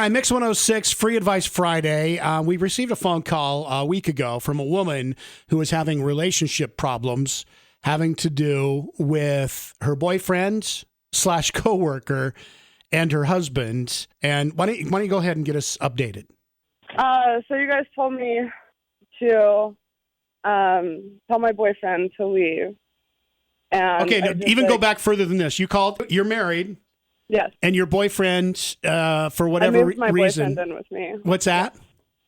right, Mix 106, Free Advice Friday. We received a phone call a week ago from a woman who was having relationship problems having to do with her boyfriend / coworker and her husband. And why don't you go ahead and get us updated? So you guys told me to tell my boyfriend to leave. And okay, even go back further than this. You called, you're married. Yes. And your boyfriend, for whatever I moved my reason. boyfriend in with me. What's that?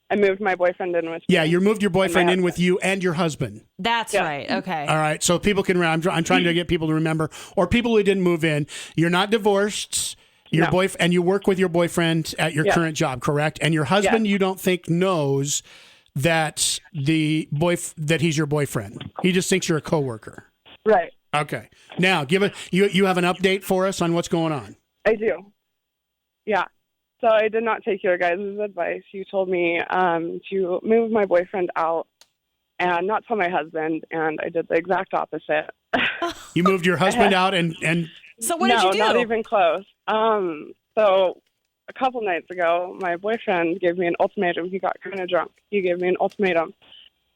I moved my boyfriend in with me. Yeah, you moved your boyfriend in with you and your husband. That's right. Okay. All right. So people can remember. I'm trying to get people to remember, or people who didn't move in. You're not divorced. Your and you work with your boyfriend at your current job, correct? And your husband, you don't think knows that that he's your boyfriend. He just thinks you're a coworker. Right. Okay. Now, you have an update for us on what's going on. I do. Yeah. So I did not take your guys' advice. You told me to move my boyfriend out and not tell my husband, and I did the exact opposite. You moved your husband out and So what did you do? No, not even close. So a couple nights ago, my boyfriend gave me an ultimatum. He got kind of drunk. He gave me an ultimatum.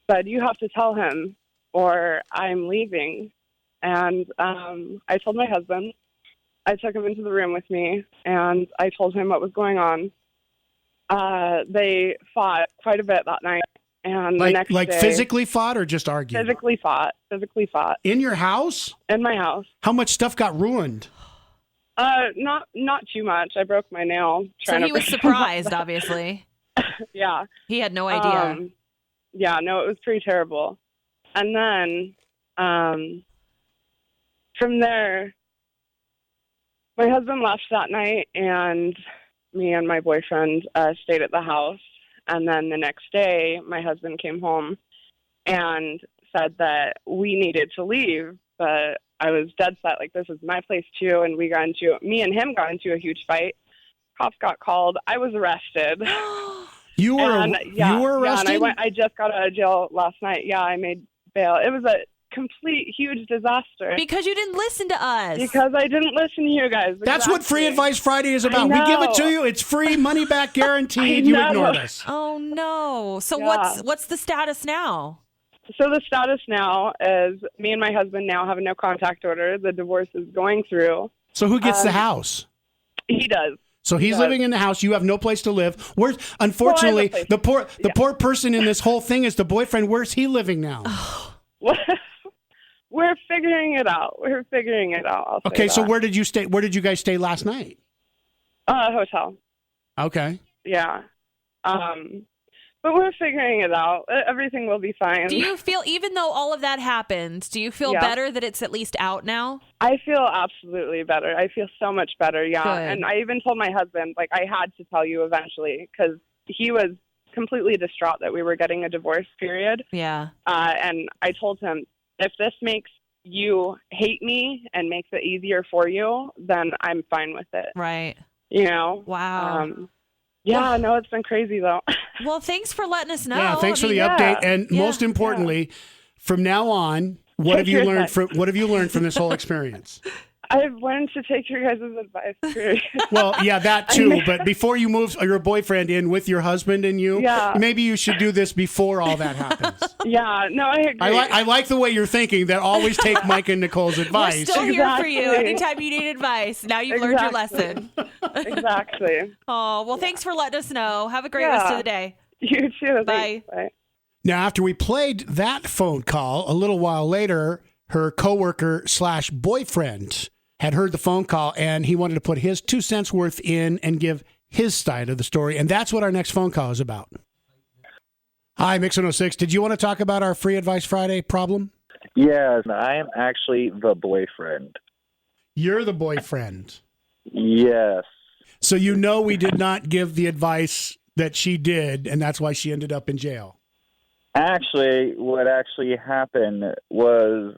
Said, you have to tell him or I'm leaving. And I told my husband. I took him into the room with me, and I told him what was going on. They fought quite a bit that night. And the next day, physically fought or just argued? Physically fought. In your house? In my house. How much stuff got ruined? Not too much. I broke my nail. So he was surprised, obviously. Yeah. He had no idea. Yeah, no, it was pretty terrible. And then from there, my husband left that night, and me and my boyfriend stayed at the house. And then the next day, my husband came home and said that we needed to leave, but I was dead set, like, this is my place too, and me and him got into a huge fight. Cops got called. I was arrested. You were arrested? And I just got out of jail last night. Yeah, I made bail. It was a complete, huge disaster. Because you didn't listen to us. Because I didn't listen to you guys. That's what Free Advice Friday is about. We give it to you. It's free, money back guaranteed. You ignored us. Oh, no. So what's the status now? So the status now is me and my husband now have a no contact order. The divorce is going through. So who gets the house? He does. So he's living in the house. You have no place to live. Unfortunately, the poor person in this whole thing is the boyfriend. Where's he living now? We're figuring it out. Okay, so where did you stay? Where did you guys stay last night? Hotel. Okay. Yeah. But we're figuring it out. Everything will be fine. Do you feel, even though all of that happened, do you feel better that it's at least out now? I feel absolutely better. I feel so much better, yeah. Good. And I even told my husband, like, I had to tell you eventually, because he was completely distraught that we were getting a divorce period. Yeah. And I told him, if this makes you hate me and makes it easier for you, then I'm fine with it. Right. You know? Wow. Yeah, no, it's been crazy, though. Well, thanks for letting us know. Yeah, thanks for the update. And most importantly, from now on, what have you learned from this whole experience? I've learned to take your guys' advice. Period. Well, yeah, that too. But before you move your boyfriend in with your husband and you, maybe you should do this before all that happens. Yeah, no, I agree. I like the way you're thinking. That always take Mike and Nicole's advice. We're still here for you anytime you need advice. Now you've learned your lesson. Exactly. Oh, well, thanks for letting us know. Have a great rest of the day. You too. Bye. Bye. Now, after we played that phone call, a little while later, her coworker / boyfriend had heard the phone call, and he wanted to put his 2 cents worth in and give his side of the story. And that's what our next phone call is about. Hi, Mix 106. Did you want to talk about our Free Advice Friday problem? Yes, I am actually the boyfriend. You're the boyfriend? Yes. So we did not give the advice that she did, and that's why she ended up in jail. Actually, what actually happened was,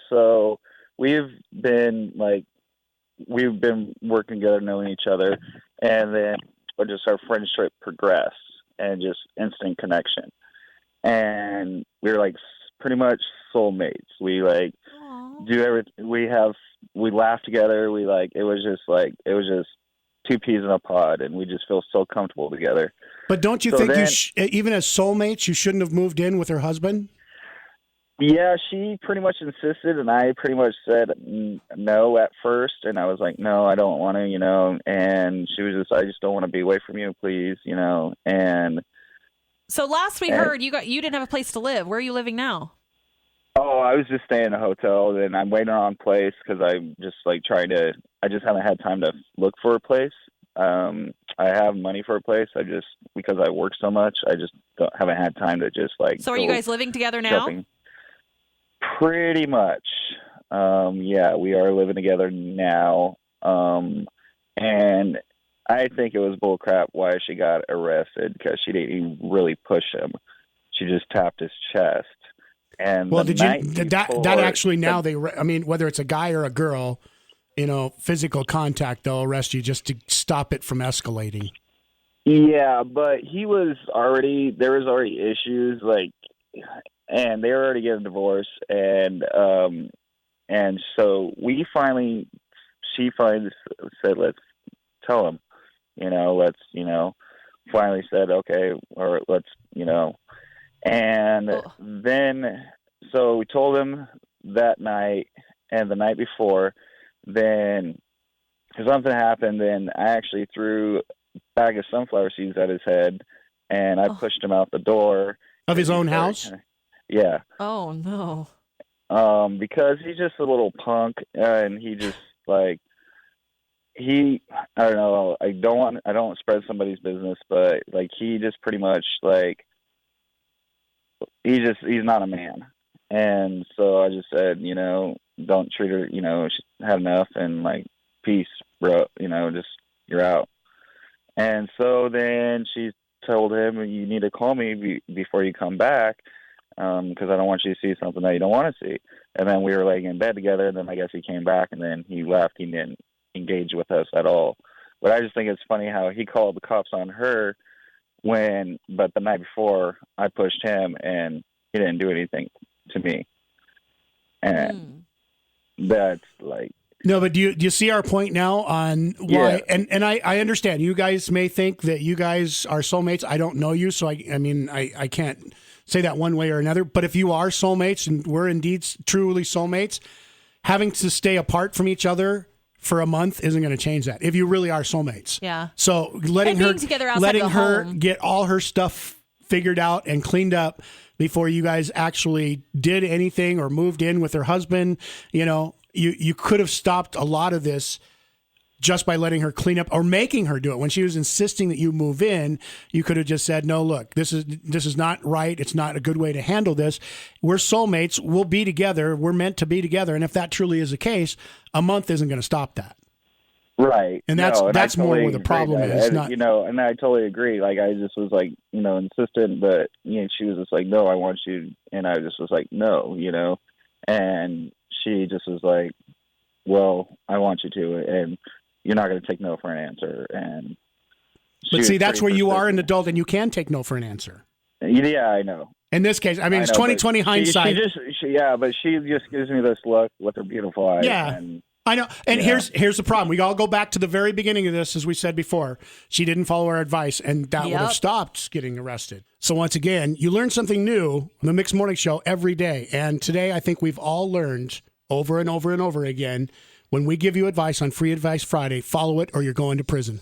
so we've been working together, knowing each other, and then just our friendship progressed and just instant connection. And we were pretty much soulmates. We do everything. We laugh together. It was just two peas in a pod, and we just feel so comfortable together. But don't you think even as soulmates, you shouldn't have moved in with her husband? Yeah, she pretty much insisted, and I pretty much said no at first, and I was like, no, I don't want to, you know, and she was just, I just don't want to be away from you, please, you know, and... So last we heard, you didn't have a place to live. Where are you living now? Oh, I was just staying in a hotel, and I'm waiting on a place because I'm just like I just haven't had time to look for a place. I have money for a place. Because I work so much, I just haven't had time to just like. So are you guys living together now? Shopping. Pretty much. Yeah, we are living together now. And I think it was bullcrap why she got arrested, because she didn't really push him. She just tapped his chest. And well, that actually now I mean, whether it's a guy or a girl, you know, physical contact, they'll arrest you just to stop it from escalating. Yeah, but there was already issues, like, and they were already getting divorced, and so she finally said, let's tell him, you know, finally said, okay, or let's, you know, and then, so we told him that night and the night before, then something happened, and I actually threw a bag of sunflower seeds at his head, and I pushed him out the door. Of his own house? Yeah. Oh, no. Because he's just a little punk, and he just, like, I don't know, I don't spread somebody's business, but, like, he just pretty much, like, he's not a man. And so I just said, you know, don't treat her, you know, she's had enough, and like, peace, bro, you know, just, you're out. And so then she told him, you need to call me before you come back, because I don't want you to see something that you don't want to see. And then we were laying in bed together, and then I guess he came back, and then he left. He didn't engage with us at all. But I just think it's funny how he called the cops on her but the night before I pushed him, and he didn't do anything to me. And that's like... No, but do you see our point now on why? Yeah. And I understand you guys may think that you guys are soulmates. I don't know you, so I mean, I can't say that one way or another. But if you are soulmates, and we're indeed truly soulmates, having to stay apart from each other for a month isn't going to change that. If you really are soulmates. Yeah. So letting her get all her stuff figured out and cleaned up before you guys actually did anything or moved in with her husband, you know, you could have stopped a lot of this just by letting her clean up or making her do it. When she was insisting that you move in, you could have just said, no, look, this is not right. It's not a good way to handle this. We're soulmates. We'll be together. We're meant to be together. And if that truly is the case, a month isn't going to stop that. Right. And that's more where the problem is. You know, and I totally agree. Like, I just was like, you know, insistent, but, you know, she was just like, no, I want you. And I just was like, no, you know, and she just was like, well, I want you to. And you're not going to take no for an answer. But see, that's where you are an adult, and you can take no for an answer. Yeah, I know. In this case, I mean, it's 20/20 hindsight. But she just gives me this look with her beautiful eyes. Yeah, I know. And here's the problem. We all go back to the very beginning of this, as we said before. She didn't follow our advice, and that would have stopped getting arrested. So once again, you learn something new on the Mixed Morning Show every day. And today, I think we've all learned over and over and over again, when we give you advice on Free Advice Friday, follow it or you're going to prison.